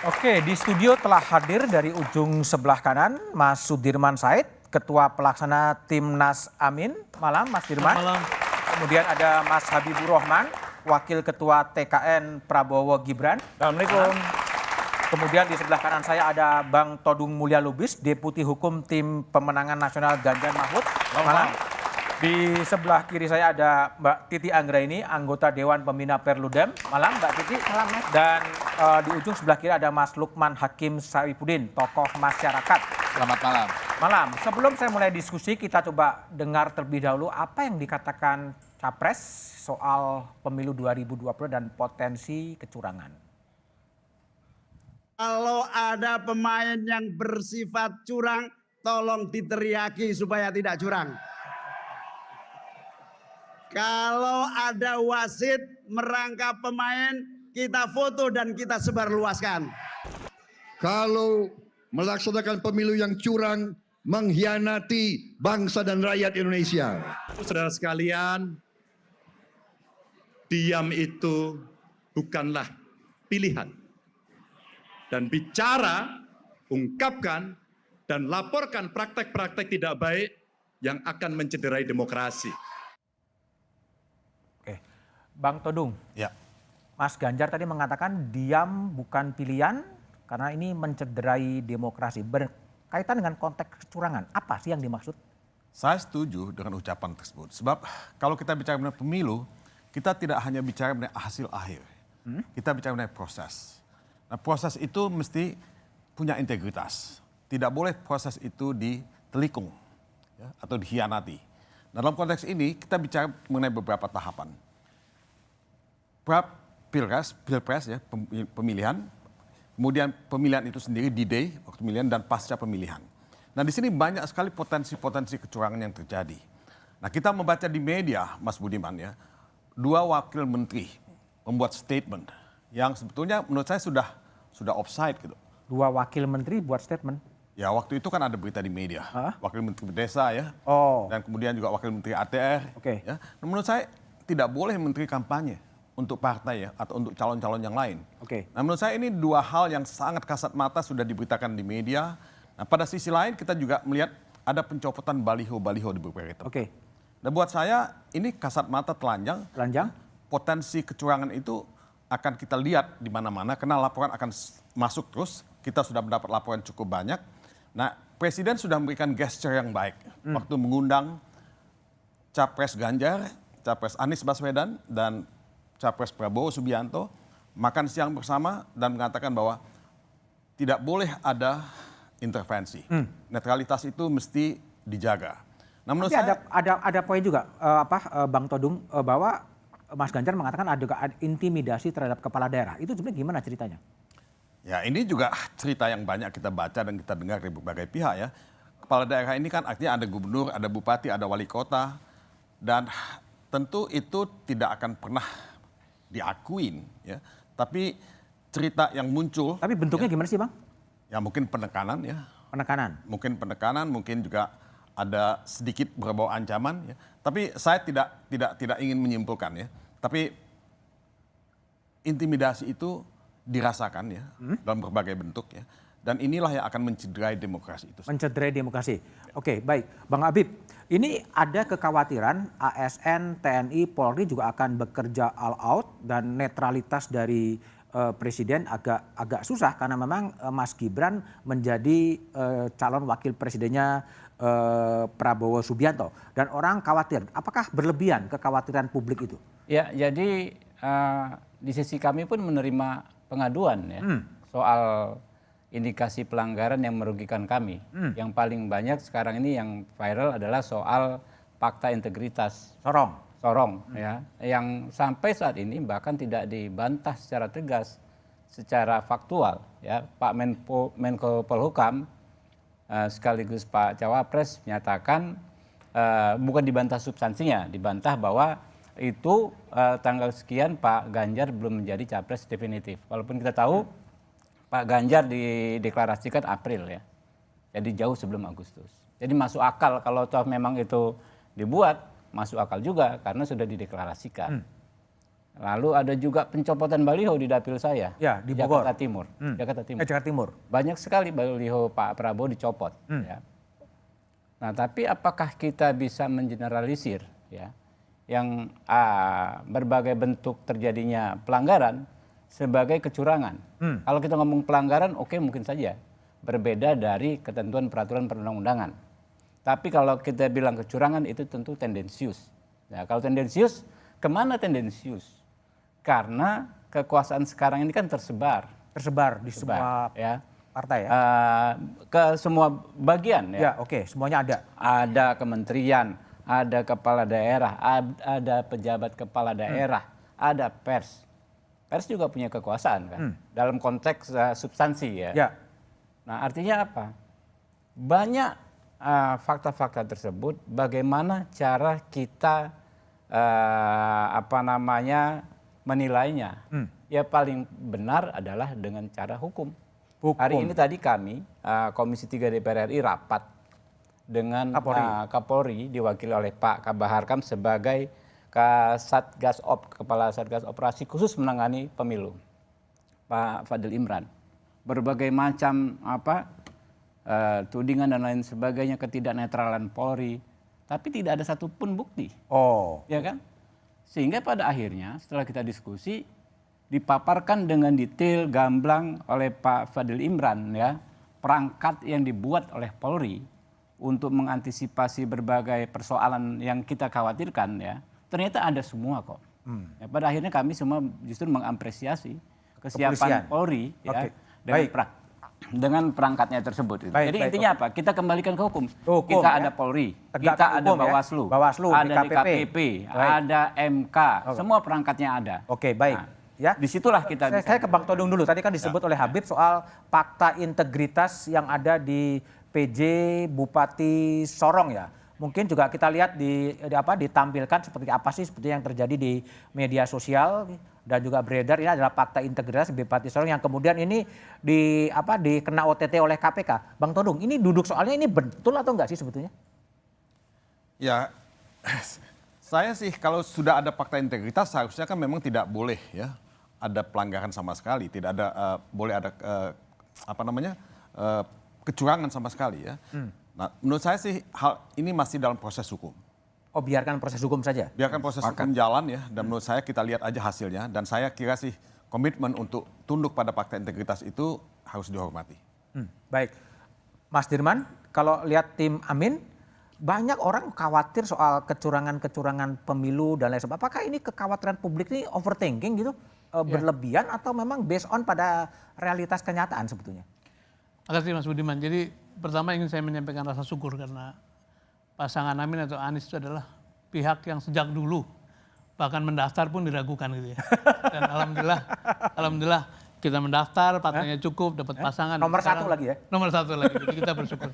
Oke, di studio telah hadir dari ujung sebelah kanan Mas Sudirman Said, Ketua Pelaksana Timnas Amin. Malam Mas Dirman. Malam. Kemudian ada Mas Habibur Rahman, Wakil Ketua TKN Prabowo Gibran. Assalamualaikum. Kemudian di sebelah kanan saya ada Bang Todung Mulya Lubis, Deputi Hukum Tim Pemenangan Nasional Ganjar Mahfud. Malam. Di sebelah kiri saya ada Mbak Titi Anggraini, anggota Dewan Pembina Perludem. Malam Mbak Titi. Malam Mas. Dan di ujung sebelah kiri ada Mas Lukman Hakim Saifuddin, tokoh masyarakat. Selamat malam. Malam. Sebelum saya mulai diskusi, kita coba dengar terlebih dahulu apa yang dikatakan Capres soal pemilu 2020 dan potensi kecurangan. Kalau ada pemain yang bersifat curang, tolong diteriaki supaya tidak curang. Kalau ada wasit merangkap pemain, kita foto dan kita sebarluaskan. Kalau melaksanakan pemilu yang curang, mengkhianati bangsa dan rakyat Indonesia. Saudara sekalian, diam itu bukanlah pilihan. Dan bicara, ungkapkan, dan laporkan praktek-praktek tidak baik yang akan mencederai demokrasi. Oke, Bang Todung. Ya. Mas Ganjar tadi mengatakan diam bukan pilihan karena ini mencederai demokrasi. Berkaitan dengan konteks kecurangan, apa sih yang dimaksud? Saya setuju dengan ucapan tersebut. Sebab kalau kita bicara mengenai pemilu, kita tidak hanya bicara mengenai hasil akhir. Kita bicara mengenai proses. Nah, proses itu mesti punya integritas. Tidak boleh proses itu ditelikung ya, atau dikhianati. Nah, dalam konteks ini kita bicara mengenai beberapa tahapan. Pilpres ya, pemilihan, kemudian pemilihan itu sendiri D-Day, waktu pemilihan, dan pasca pemilihan. Nah, di sini banyak sekali potensi-potensi kecurangan yang terjadi. Nah, kita membaca di media, Mas Budiman ya, 2 wakil menteri membuat statement yang sebetulnya menurut saya sudah offside gitu. 2 wakil menteri buat statement. Ya, waktu itu kan ada berita di media, wakil menteri desa ya, dan kemudian juga wakil menteri ATR. Oke. Ya. Nah, menurut saya tidak boleh menteri kampanye untuk partai ya, atau untuk calon-calon yang lain. Oke. Nah, menurut saya ini 2 hal yang sangat kasat mata sudah diberitakan di media. Nah, pada sisi lain kita juga melihat ada pencopotan baliho-baliho di beberapa tempat. Oke. Nah, buat saya ini kasat mata telanjang. Telanjang? Potensi kecurangan itu akan kita lihat di mana-mana karena laporan akan masuk terus. Kita sudah mendapat laporan cukup banyak. Nah, Presiden sudah memberikan gesture yang baik waktu mengundang Capres Ganjar, Capres Anies Baswedan, dan Capres Prabowo Subianto makan siang bersama dan mengatakan bahwa tidak boleh ada intervensi. Netralitas itu mesti dijaga. Nah, menurut Tapi saya ada poin juga Bang Todung bahwa Mas Ganjar mengatakan ada intimidasi terhadap kepala daerah. Itu sebenarnya gimana ceritanya? ya ini juga cerita yang banyak kita baca dan kita dengar dari berbagai pihak ya. Kepala daerah ini kan artinya ada gubernur, ada bupati, ada wali kota. Dan tentu itu tidak akan pernah diakuin ya. Tapi cerita yang muncul. Tapi bentuknya gimana sih Bang? Ya mungkin penekanan ya. Penekanan? Mungkin penekanan, mungkin juga ada sedikit berbau ancaman ya. Tapi saya tidak ingin menyimpulkan ya. Tapi intimidasi itu dirasakan ya dalam berbagai bentuk ya. Dan inilah yang akan mencederai demokrasi itu. Mencederai demokrasi. Oke, baik. Bang Habib, ini ada kekhawatiran ASN, TNI, Polri juga akan bekerja all out dan netralitas dari presiden agak susah karena memang Mas Gibran menjadi calon wakil presidennya Prabowo Subianto. Dan orang khawatir, apakah berlebihan kekhawatiran publik itu? Ya, jadi di sisi kami pun menerima pengaduan ya soal indikasi pelanggaran yang merugikan kami. Yang paling banyak sekarang ini yang viral adalah soal fakta integritas. Sorong ya, yang sampai saat ini bahkan tidak dibantah secara tegas, secara faktual ya. Pak Menko Polhukam sekaligus Pak Cawapres menyatakan bukan dibantah substansinya, dibantah bahwa itu tanggal sekian Pak Ganjar belum menjadi capres definitif. Walaupun kita tahu Pak Ganjar dideklarasikan April ya, jadi jauh sebelum Agustus. Jadi masuk akal kalau toh memang itu dibuat, masuk akal juga karena sudah dideklarasikan. Lalu ada juga pencopotan baliho di dapil saya. Ya, di Bogor. Jakarta Timur. Jakarta Timur. Jakarta Timur. Banyak sekali baliho Pak Prabowo dicopot. Ya. Nah, tapi apakah kita bisa mengeneralisir ya yang berbagai bentuk terjadinya pelanggaran sebagai kecurangan? Kalau kita ngomong pelanggaran, oke, mungkin saja berbeda dari ketentuan peraturan perundang-undangan. Tapi kalau kita bilang kecurangan itu tentu tendensius. Nah, kalau tendensius, kemana tendensius? Karena kekuasaan sekarang ini kan tersebar Di semua ya. partai ya? Ke semua bagian ya. Ya, oke, semuanya ada. Ada kementerian, ada kepala daerah, ada pejabat kepala daerah, ada pers. Pers juga punya kekuasaan kan, dalam konteks substansi ya. Ya. Nah, artinya apa? Banyak fakta-fakta tersebut, bagaimana cara kita menilainya. Ya paling benar adalah dengan cara hukum. Hari ini tadi kami Komisi 3 DPR RI rapat dengan Kapolri diwakili oleh Pak Kabar Harkam sebagai Kepala Satgas Operasi Khusus menangani pemilu, Pak Fadil Imran. Berbagai macam tudingan dan lain sebagainya, ketidaknetralan Polri, tapi tidak ada satupun bukti. Ya kan? Sehingga pada akhirnya setelah kita diskusi dipaparkan dengan detail gamblang oleh Pak Fadil Imran ya, perangkat yang dibuat oleh Polri untuk mengantisipasi berbagai persoalan yang kita khawatirkan ya, ternyata ada semua kok. Ya, pada akhirnya kami semua justru mengapresiasi kesiapan Polri ya, dengan perangkatnya tersebut. Jadi intinya apa? Kita kembalikan ke hukum. Kita ada Polri, kita ada Bawaslu, ada DKPP, ada MK, semua perangkatnya ada. Oke, baik. Ya, disitulah kita. Saya ke Bang Todung dulu. Tadi kan disebut oleh Habib soal fakta integritas yang ada di PJ Bupati Sorong ya. Mungkin juga kita lihat ditampilkan seperti apa sih seperti yang terjadi di media sosial dan juga beredar. Ini adalah fakta integritas Bupati Sorong yang kemudian ini dikena OTT oleh KPK. Bang Todung, ini duduk soalnya ini betul atau enggak sih sebetulnya? Ya, saya sih kalau sudah ada fakta integritas seharusnya kan memang tidak boleh ya ada pelanggaran sama sekali, tidak ada boleh ada kecurangan sama sekali ya. Nah, menurut saya sih hal ini masih dalam proses hukum. Oh, biarkan proses hukum saja? Biarkan proses hukum jalan ya, dan menurut saya kita lihat aja hasilnya, dan saya kira sih komitmen untuk tunduk pada fakta integritas itu harus dihormati. Baik, Mas Dirman, kalau lihat tim Amin, banyak orang khawatir soal kecurangan-kecurangan pemilu dan lain sebagainya. Apakah ini kekhawatiran publik ini overthinking gitu, berlebihan atau memang based on pada realitas kenyataan sebetulnya? Makasih Mas Budiman. Jadi pertama ingin saya menyampaikan rasa syukur karena pasangan Amin atau Anies itu adalah pihak yang sejak dulu bahkan mendaftar pun diragukan gitu ya. Dan alhamdulillah kita mendaftar, partainya cukup, dapat pasangan. Nomor satu lagi ya? Nomor satu lagi, jadi kita bersyukur.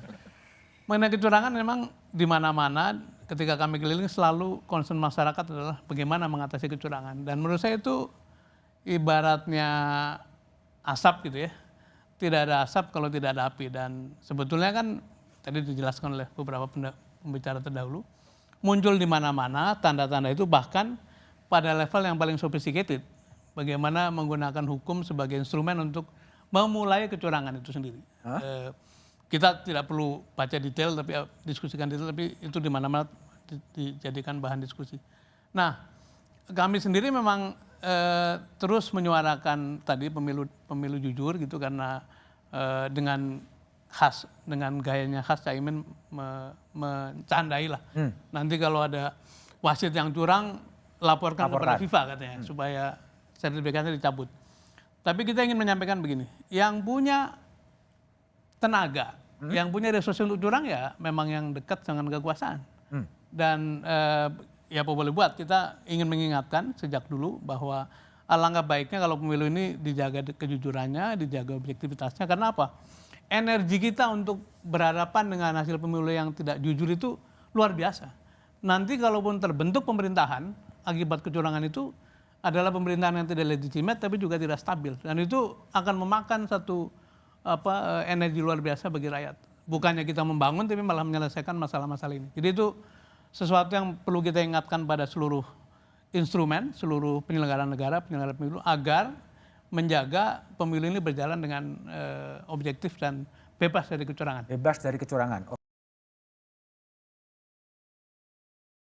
Mengenai kecurangan memang di mana-mana ketika kami keliling selalu concern masyarakat adalah bagaimana mengatasi kecurangan. Dan menurut saya itu ibaratnya asap gitu ya. Tidak ada asap kalau tidak ada api. Dan sebetulnya kan tadi dijelaskan oleh beberapa pembicara terdahulu, muncul di mana-mana tanda-tanda itu bahkan pada level yang paling sophisticated. Bagaimana menggunakan hukum sebagai instrumen untuk memulai kecurangan itu sendiri. Kita tidak perlu baca detail, tapi diskusikan detail, tapi itu di mana-mana dijadikan bahan diskusi. Nah, kami sendiri memang terus menyuarakan tadi pemilu jujur gitu karena dengan gayanya khas Caimin mencandai lah. Nanti kalau ada wasit yang curang laporkan kepada FIFA katanya supaya sertifikatnya dicabut. Tapi kita ingin menyampaikan begini, yang punya tenaga, yang punya resources untuk curang ya memang yang dekat dengan kekuasaan. Dan ya apa boleh buat, kita ingin mengingatkan sejak dulu bahwa alangkah baiknya kalau pemilu ini dijaga kejujurannya, dijaga objektivitasnya. Karena apa? Energi kita untuk berhadapan dengan hasil pemilu yang tidak jujur itu luar biasa. Nanti kalaupun terbentuk pemerintahan, akibat kecurangan itu adalah pemerintahan yang tidak legitimate tapi juga tidak stabil. Dan itu akan memakan satu energi luar biasa bagi rakyat. Bukannya kita membangun tapi malah menyelesaikan masalah-masalah ini. Jadi itu sesuatu yang perlu kita ingatkan pada seluruh instrumen seluruh penyelenggara negara, penyelenggara pemilu agar menjaga pemilu ini berjalan dengan objektif dan bebas dari kecurangan. Bebas dari kecurangan.